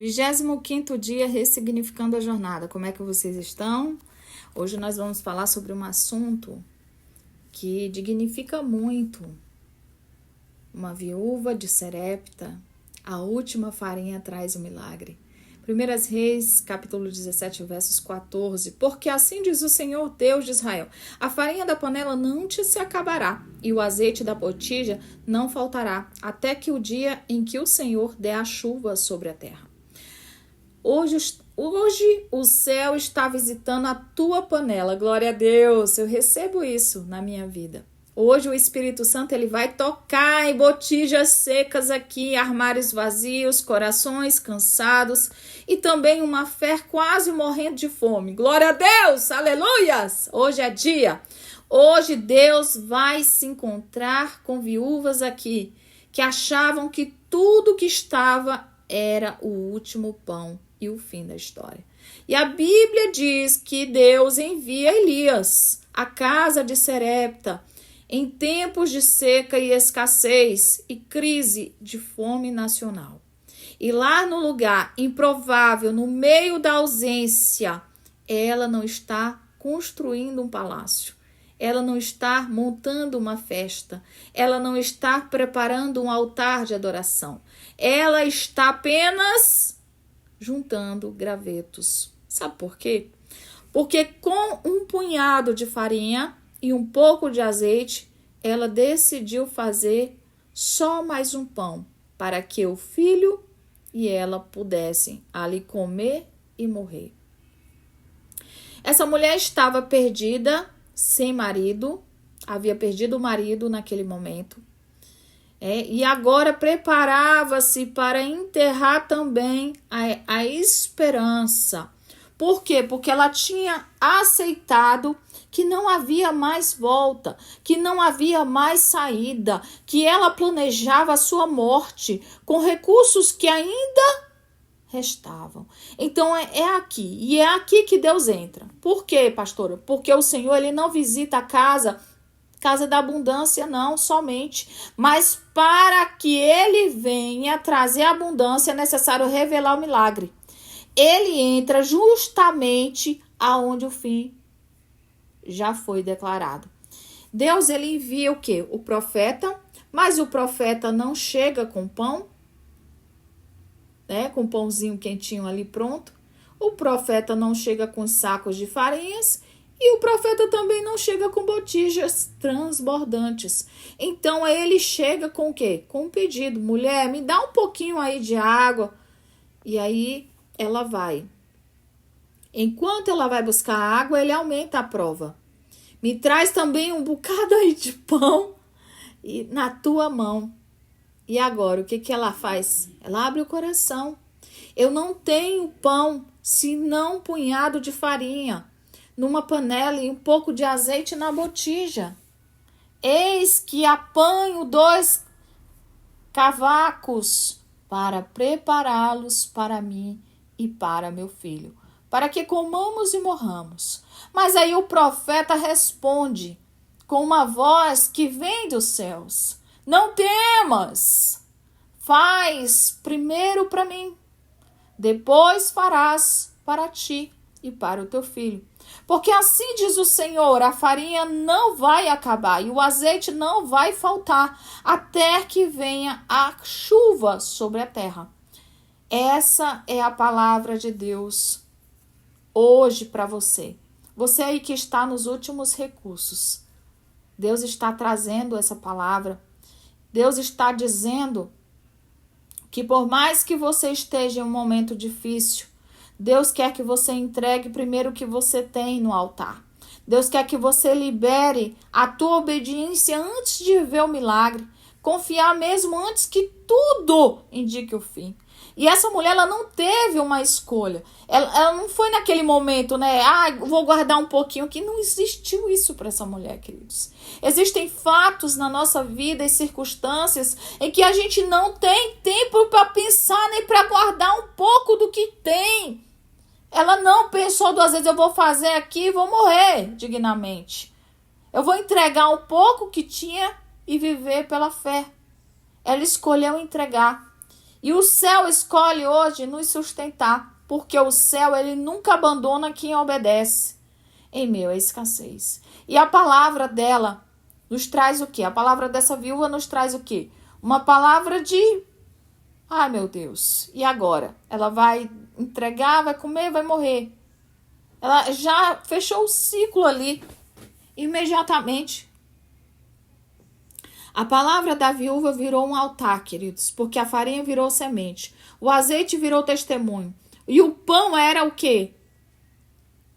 25º dia ressignificando a jornada. Como é que vocês estão? Hoje nós vamos falar sobre um assunto que dignifica muito. Uma viúva de Sarepta, a última farinha traz o milagre. 1 Reis, capítulo 17, versos 14. Porque assim diz o Senhor Deus de Israel: a farinha da panela não te se acabará, e o azeite da botija não faltará, até que o dia em que o Senhor der a chuva sobre a terra. Hoje o céu está visitando a tua panela. Glória a Deus, eu recebo isso na minha vida. Hoje o Espírito Santo ele vai tocar em botijas secas aqui, armários vazios, corações cansados e também uma fé quase morrendo de fome. Glória a Deus, aleluias! Hoje é dia. Hoje Deus vai se encontrar com viúvas aqui que achavam que tudo que estava era o último pão e o fim da história. E a Bíblia diz que Deus envia Elias à casa de Sarepta em tempos de seca e escassez e crise de fome nacional. E lá no lugar improvável, no meio da ausência, ela não está construindo um palácio. Ela não está montando uma festa. Ela não está preparando um altar de adoração. Ela está apenas juntando gravetos. Sabe por quê? Porque com um punhado de farinha e um pouco de azeite, ela decidiu fazer só mais um pão para que o filho e ela pudessem ali comer e morrer. Essa mulher estava perdida, sem marido, havia perdido o marido naquele momento. E agora preparava-se para enterrar também a esperança. Por quê? Porque ela tinha aceitado que não havia mais volta, que não havia mais saída, que ela planejava a sua morte com recursos que ainda restavam. Então é aqui, e é aqui que Deus entra. Por quê, pastora? Porque o Senhor ele não visita a casa da abundância não somente, mas para que ele venha trazer abundância é necessário revelar o milagre. Ele entra justamente aonde o fim já foi declarado. Deus ele envia o quê? O profeta, mas o profeta não chega com pão, com um pãozinho quentinho ali pronto. O profeta não chega com sacos de farinhas. E o profeta também não chega com botijas transbordantes. Então ele chega com o quê? Com um pedido. Mulher, me dá um pouquinho aí de água. E aí ela vai. Enquanto ela vai buscar água, ele aumenta a prova. Me traz também um bocado aí de pão e na tua mão. E agora, o que ela faz? Ela abre o coração. Eu não tenho pão, senão um punhado de farinha numa panela e um pouco de azeite na botija. Eis que apanho 2 cavacos para prepará-los para mim e para meu filho, para que comamos e morramos. Mas aí o profeta responde com uma voz que vem dos céus: não temas, faz primeiro para mim, depois farás para ti e para o teu filho. Porque assim diz o Senhor: a farinha não vai acabar e o azeite não vai faltar até que venha a chuva sobre a terra. Essa é a palavra de Deus hoje para você. Você aí que está nos últimos recursos. Deus está trazendo essa palavra. Deus está dizendo que por mais que você esteja em um momento difícil, Deus quer que você entregue primeiro o que você tem no altar. Deus quer que você libere a tua obediência antes de ver o milagre. Confiar mesmo antes que tudo indique o fim. E essa mulher, ela não teve uma escolha. Ela não foi naquele momento, vou guardar um pouquinho, que não existiu isso para essa mulher, queridos. Existem fatos na nossa vida e circunstâncias em que a gente não tem tempo para pensar nem para guardar um pouco do que tem. Ela não pensou 2 vezes: eu vou fazer aqui e vou morrer dignamente. Eu vou entregar um pouco que tinha e viver pela fé. Ela escolheu entregar. E o céu escolhe hoje nos sustentar, porque o céu ele nunca abandona quem obedece em meio à escassez. E a palavra dela nos traz o quê? A palavra dessa viúva nos traz o quê? Uma palavra de, ai meu Deus, e agora? Ela vai entregar, vai comer, vai morrer. Ela já fechou o ciclo ali, imediatamente. A palavra da viúva virou um altar, queridos, porque a farinha virou semente. O azeite virou testemunho. E o pão era o quê?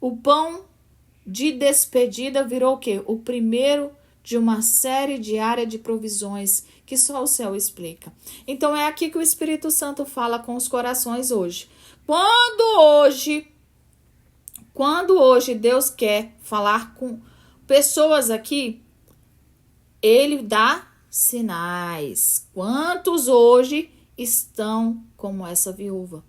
O pão de despedida virou o quê? O primeiro de uma série diária de provisões que só o céu explica. Então é aqui que o Espírito Santo fala com os corações hoje. Quando hoje Deus quer falar com pessoas aqui, ele dá sinais. Quantos hoje estão como essa viúva?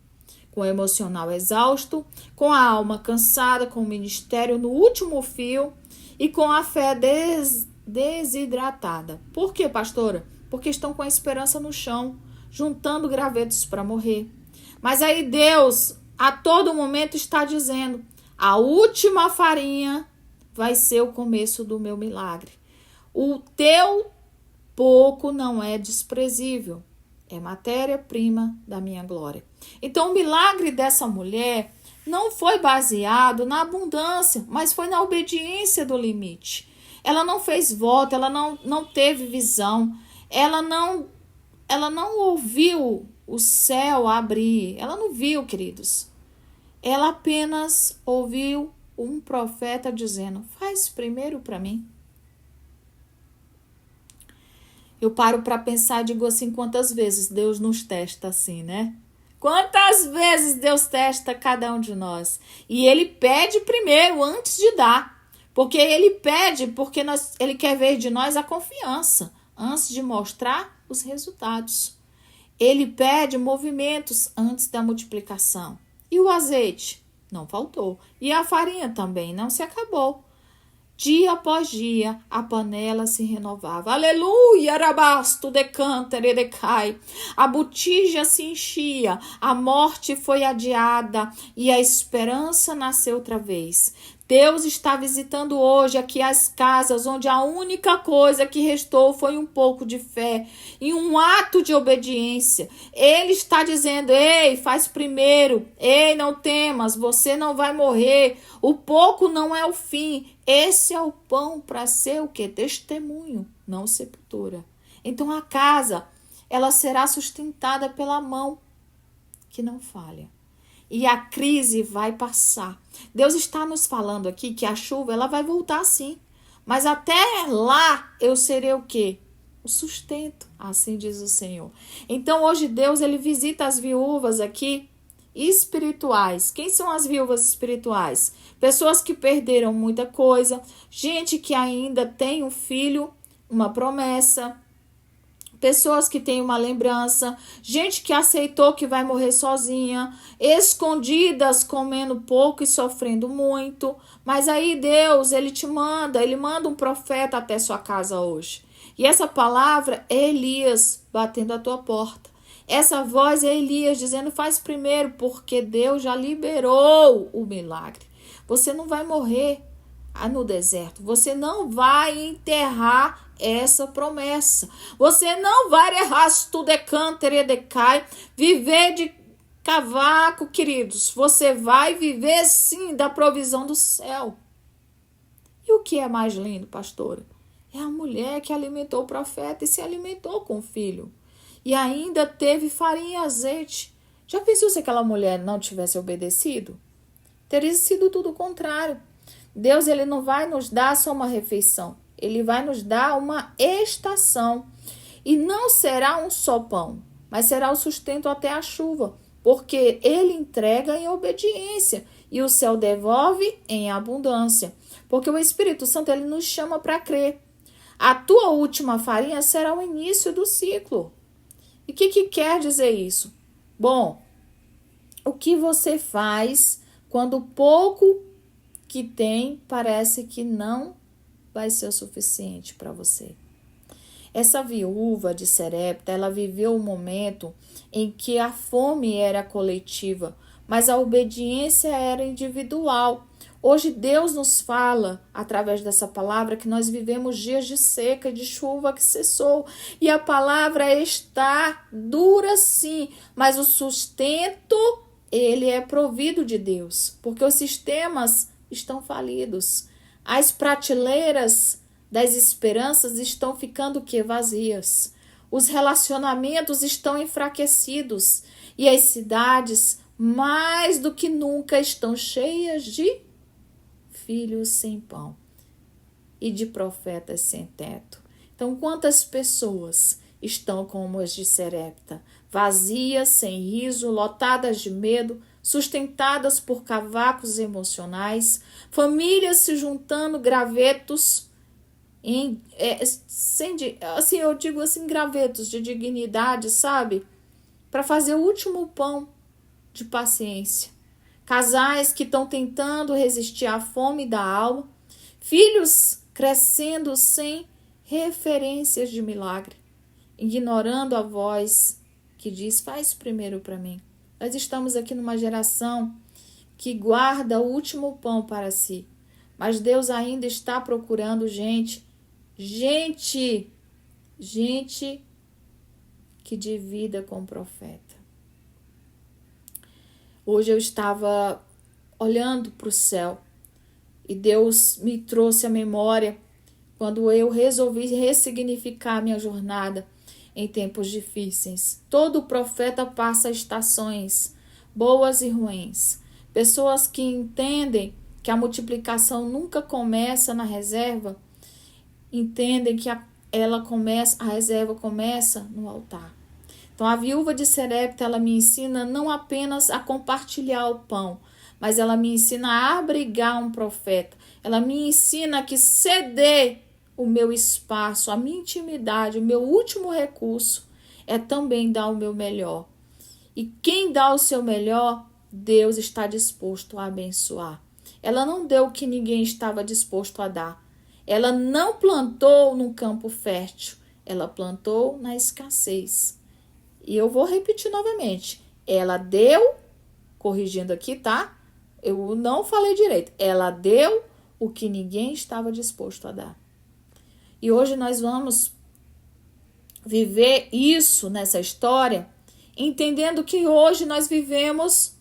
Com o emocional exausto, com a alma cansada, com o ministério no último fio e com a fé desidratada. Por quê, pastora? Porque estão com a esperança no chão, juntando gravetos para morrer. Mas aí Deus, a todo momento, está dizendo: a última farinha vai ser o começo do meu milagre. O teu pouco não é desprezível. É matéria-prima da minha glória. Então, o milagre dessa mulher não foi baseado na abundância, mas foi na obediência do limite. Ela não fez voto, ela não teve visão, ela não ouviu o céu abrir. Ela não viu, queridos. Ela apenas ouviu um profeta dizendo: faz primeiro para mim. Eu paro para pensar e digo assim, quantas vezes Deus nos testa assim, né? Quantas vezes Deus testa cada um de nós. E Ele pede primeiro, antes de dar. Porque Ele pede, porque Ele quer ver de nós a confiança, antes de mostrar os resultados. Ele pede movimentos antes da multiplicação. E o azeite? Não faltou. E a farinha também não se acabou. Dia após dia, a panela se renovava. Aleluia! Arabasto, decanta, eredecai. A botija se enchia, a morte foi adiada e a esperança nasceu outra vez. Deus está visitando hoje aqui as casas onde a única coisa que restou foi um pouco de fé e um ato de obediência. Ele está dizendo: ei, faz primeiro. Ei, não temas, você não vai morrer. O pouco não é o fim. Esse é o pão para ser o quê? Testemunho, não sepultura. Então a casa, ela será sustentada pela mão que não falha. E a crise vai passar. Deus está nos falando aqui que a chuva ela vai voltar sim. Mas até lá eu serei o quê? O sustento, assim diz o Senhor. Então hoje Deus ele visita as viúvas aqui espirituais. Quem são as viúvas espirituais? Pessoas que perderam muita coisa, gente que ainda tem um filho, uma promessa, pessoas que têm uma lembrança, gente que aceitou que vai morrer sozinha, escondidas, comendo pouco e sofrendo muito. Mas aí Deus, ele manda um profeta até sua casa hoje. E essa palavra é Elias batendo a tua porta. Essa voz é Elias dizendo: faz primeiro, porque Deus já liberou o milagre. Você não vai morrer no deserto. Você não vai enterrar essa promessa. Você não vai viver de cavaco, queridos. Você vai viver sim da provisão do céu. E o que é mais lindo, pastora? É a mulher que alimentou o profeta e se alimentou com o filho. E ainda teve farinha e azeite. Já pensou se aquela mulher não tivesse obedecido? Teria sido tudo o contrário. Deus ele não vai nos dar só uma refeição. Ele vai nos dar uma estação. E não será um só pão, mas será o sustento até a chuva. Porque ele entrega em obediência e o céu devolve em abundância. Porque o Espírito Santo ele nos chama para crer. A tua última farinha será o início do ciclo. E o que quer dizer isso? Bom, o que você faz quando o pouco que tem parece que não vai ser o suficiente para você? Essa viúva de Sarepta, ela viveu um momento em que a fome era coletiva, mas a obediência era individual. Hoje Deus nos fala, através dessa palavra, que nós vivemos dias de seca, de chuva que cessou. E a palavra está dura sim, mas o sustento, ele é provido de Deus, porque os sistemas estão falidos. As prateleiras das esperanças estão ficando vazias. Os relacionamentos estão enfraquecidos e as cidades, mais do que nunca, estão cheias de filhos sem pão e de profetas sem teto. Então, quantas pessoas estão como as de Sarepta, vazias, sem riso, lotadas de medo, sustentadas por cavacos emocionais, famílias se juntando, gravetos, eu digo assim, gravetos de dignidade, sabe? Para fazer o último pão de paciência. Casais que estão tentando resistir à fome da alma, filhos crescendo sem referências de milagre, ignorando a voz que diz, faz primeiro para mim. Nós estamos aqui numa geração que guarda o último pão para si, mas Deus ainda está procurando gente que divida com o profeta. Hoje eu estava olhando para o céu e Deus me trouxe à memória quando eu resolvi ressignificar minha jornada em tempos difíceis. Todo profeta passa estações boas e ruins. Pessoas que entendem que a multiplicação nunca começa na reserva, entendem que a reserva começa no altar. Então, a viúva de Sarepta, ela me ensina não apenas a compartilhar o pão, mas ela me ensina a abrigar um profeta. Ela me ensina que ceder o meu espaço, a minha intimidade, o meu último recurso, é também dar o meu melhor. E quem dá o seu melhor, Deus está disposto a abençoar. Ela não deu o que ninguém estava disposto a dar. Ela não plantou num campo fértil, ela plantou na escassez. E eu vou repetir novamente. Ela deu, corrigindo aqui, tá? Eu não falei direito. Ela deu o que ninguém estava disposto a dar. E hoje nós vamos viver isso nessa história, entendendo que hoje nós vivemos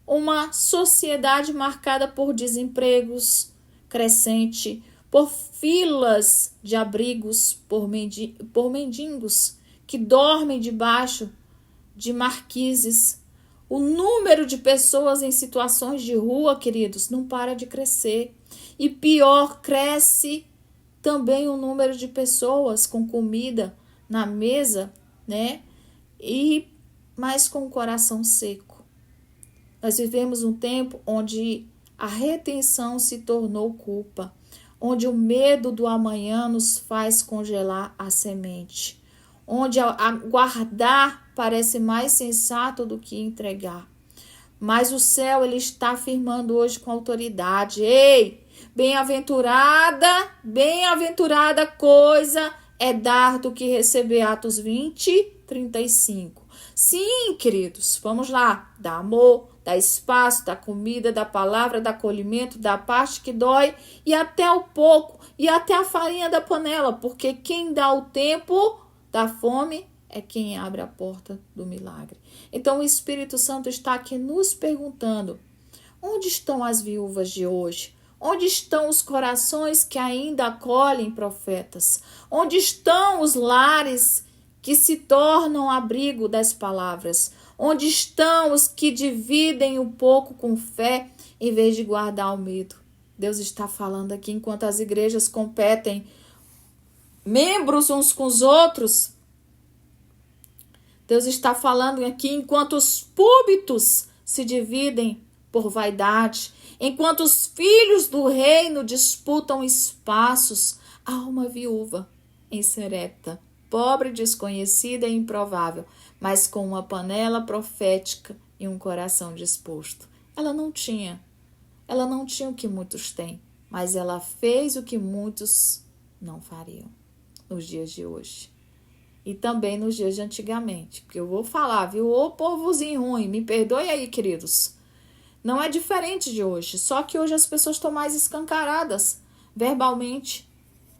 uma sociedade marcada por desempregos crescente, por filas de abrigos, por mendigos que dormem debaixo de marquises. O número de pessoas em situações de rua, queridos, não para de crescer. E pior, cresce também o número de pessoas com comida na mesa, né? Mas com o coração seco. Nós vivemos um tempo onde a retenção se tornou culpa, onde o medo do amanhã nos faz congelar a semente, onde aguardar parece mais sensato do que entregar. Mas o céu, ele está afirmando hoje com autoridade. Ei, bem-aventurada coisa é dar do que receber. Atos 20:35. Sim, queridos, vamos lá. Dá amor, dá espaço, dá comida, dá palavra, dá acolhimento, dá parte que dói e até o pouco, e até a farinha da panela, porque quem dá o tempo da fome é quem abre a porta do milagre. Então o Espírito Santo está aqui nos perguntando: onde estão as viúvas de hoje? Onde estão os corações que ainda acolhem profetas? Onde estão os lares que se tornam abrigo das palavras? Onde estão os que dividem um pouco com fé em vez de guardar o medo? Deus está falando aqui enquanto as igrejas competem membros uns com os outros. Deus está falando aqui enquanto os púlpitos se dividem por vaidade, enquanto os filhos do reino disputam espaços. Há uma viúva em Sarepta, pobre, desconhecida e improvável, mas com uma panela profética e um coração disposto. Ela não tinha o que muitos têm, mas ela fez o que muitos não fariam nos dias de hoje. e também nos dias de antigamente. Porque eu vou falar, viu? Ô povozinho ruim, me perdoe aí, queridos. Não é diferente de hoje, só que hoje as pessoas estão mais escancaradas verbalmente.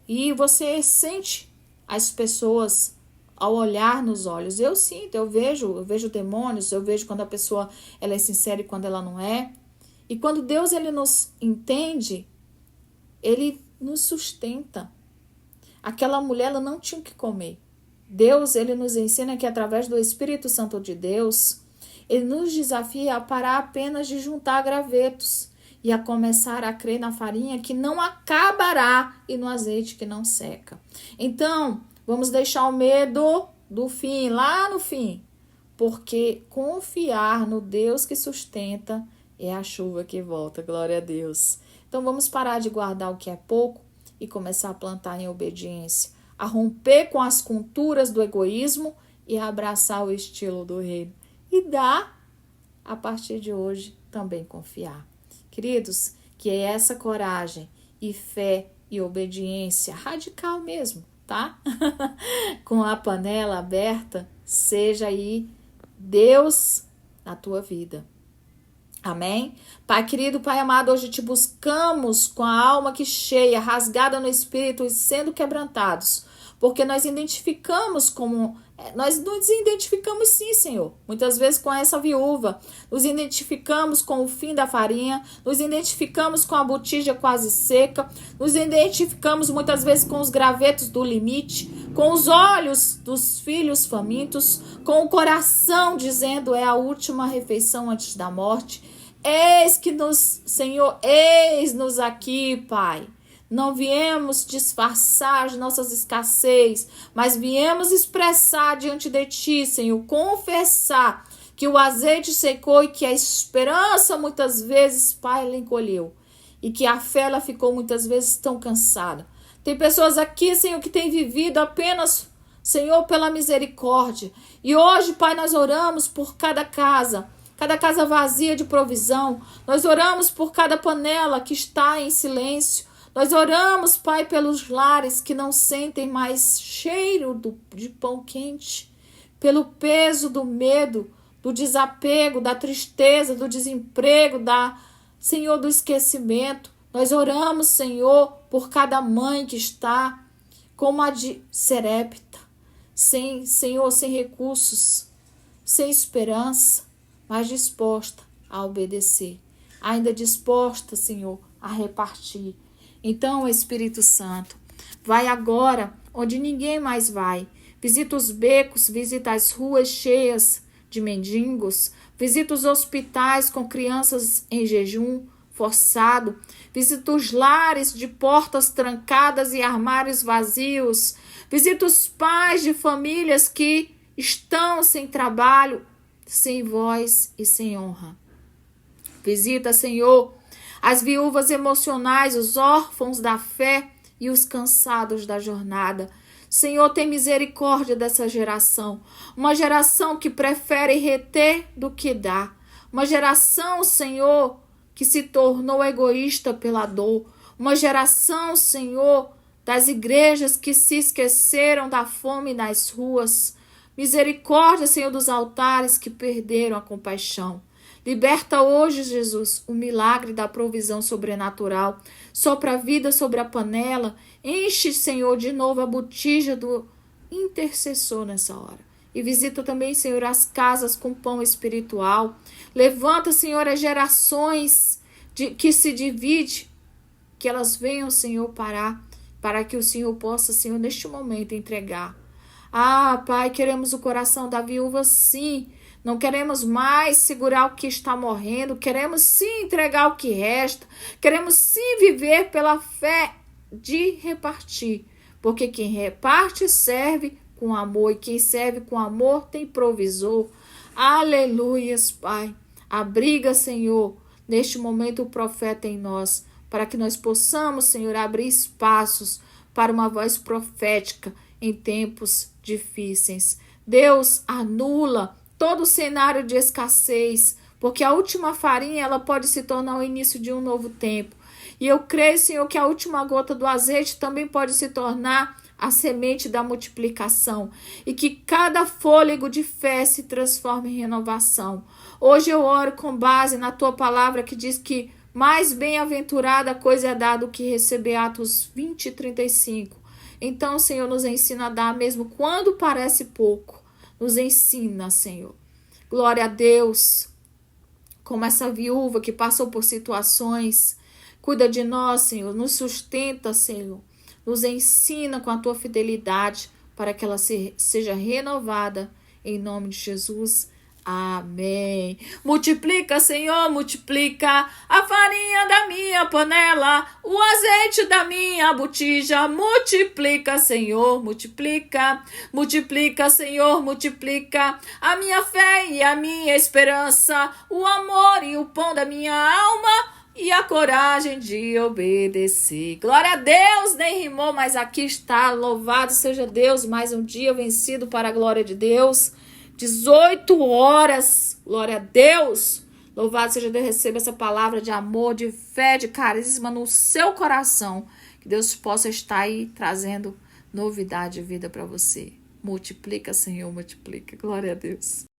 E você sente as pessoas ao olhar nos olhos. Eu sinto, eu vejo demônios, eu vejo quando a pessoa ela é sincera e quando ela não é. E quando Deus ele nos entende, ele nos sustenta. Aquela mulher ela não tinha o que comer. Deus ele nos ensina que através do Espírito Santo de Deus, ele nos desafia a parar apenas de juntar gravetos e a começar a crer na farinha que não acabará e no azeite que não seca. Então, vamos deixar o medo do fim, lá no fim, porque confiar no Deus que sustenta é a chuva que volta, glória a Deus. Então, vamos parar de guardar o que é pouco e começar a plantar em obediência, a romper com as culturas do egoísmo e a abraçar o estilo do reino. E dá, a partir de hoje, também confiar. Queridos, que é essa coragem e fé e obediência radical mesmo, tá? Com a panela aberta, seja aí Deus na tua vida. Amém? Pai querido, Pai amado, hoje te buscamos com a alma que cheia, rasgada no espírito e sendo quebrantados, porque nós nos identificamos sim, Senhor, muitas vezes com essa viúva, nos identificamos com o fim da farinha, nos identificamos com a botija quase seca, nos identificamos muitas vezes com os gravetos do limite, com os olhos dos filhos famintos, com o coração dizendo é a última refeição antes da morte. Senhor, eis-nos aqui, Pai. Não viemos disfarçar as nossas escassez, mas viemos expressar diante de Ti, Senhor, confessar que o azeite secou e que a esperança muitas vezes, Pai, ela encolheu. E que a fé ela ficou muitas vezes tão cansada. Tem pessoas aqui, Senhor, que têm vivido apenas, Senhor, pela misericórdia. E hoje, Pai, nós oramos por cada casa vazia de provisão. Nós oramos por cada panela que está em silêncio. Nós oramos, Pai, pelos lares que não sentem mais cheiro de pão quente, pelo peso do medo, do desapego, da tristeza, do desemprego, Senhor, do esquecimento. Nós oramos, Senhor, por cada mãe que está como a de Serepta, Senhor, sem recursos, sem esperança, mas disposta a obedecer, ainda disposta, Senhor, a repartir. Então, Espírito Santo, vai agora onde ninguém mais vai. Visita os becos, visita as ruas cheias de mendigos, visita os hospitais com crianças em jejum forçado, visita os lares de portas trancadas e armários vazios, visita os pais de famílias que estão sem trabalho, sem voz e sem honra. Visita, Senhor, as viúvas emocionais, os órfãos da fé e os cansados da jornada. Senhor, tem misericórdia dessa geração. Uma geração que prefere reter do que dar. Uma geração, Senhor, que se tornou egoísta pela dor. Uma geração, Senhor, das igrejas que se esqueceram da fome nas ruas. Misericórdia, Senhor, dos altares que perderam a compaixão. Liberta hoje, Jesus, o milagre da provisão sobrenatural. Sopra a vida sobre a panela. Enche, Senhor, de novo a botija do intercessor nessa hora. E visita também, Senhor, as casas com pão espiritual. Levanta, Senhor, as gerações que se dividem. Que elas venham, Senhor, parar. Para que o Senhor possa, Senhor, neste momento entregar. Ah, Pai, queremos o coração da viúva, sim. Não queremos mais segurar o que está morrendo. Queremos sim entregar o que resta. Queremos sim viver pela fé de repartir. Porque quem reparte serve com amor. E quem serve com amor tem provisor. Aleluias, Pai. Abriga, Senhor, neste momento o profeta em nós. Para que nós possamos, Senhor, abrir espaços para uma voz profética em tempos difíceis. Deus, anula todo o cenário de escassez, porque a última farinha ela pode se tornar o início de um novo tempo. E eu creio, Senhor, que a última gota do azeite também pode se tornar a semente da multiplicação e que cada fôlego de fé se transforme em renovação. Hoje eu oro com base na tua palavra que diz que mais bem-aventurada coisa é dar do que receber. Atos 20:35. Então, Senhor, nos ensina a dar mesmo quando parece pouco. Nos ensina, Senhor. Glória a Deus. Como essa viúva que passou por situações. Cuida de nós, Senhor. Nos sustenta, Senhor. Nos ensina com a tua fidelidade para que ela seja renovada. Em nome de Jesus. Amém. Multiplica, Senhor, multiplica a farinha da minha panela, o azeite da minha botija. Multiplica, Senhor, multiplica. Multiplica, Senhor, multiplica a minha fé e a minha esperança, o amor e o pão da minha alma e a coragem de obedecer. Glória a Deus, nem rimou, mas aqui está. Louvado seja Deus, mais um dia vencido para a glória de Deus. 18 horas, glória a Deus. Louvado seja Deus, receba essa palavra de amor, de fé, de carisma no seu coração. Que Deus possa estar aí trazendo novidade de vida para você. Multiplica, Senhor, multiplica. Glória a Deus.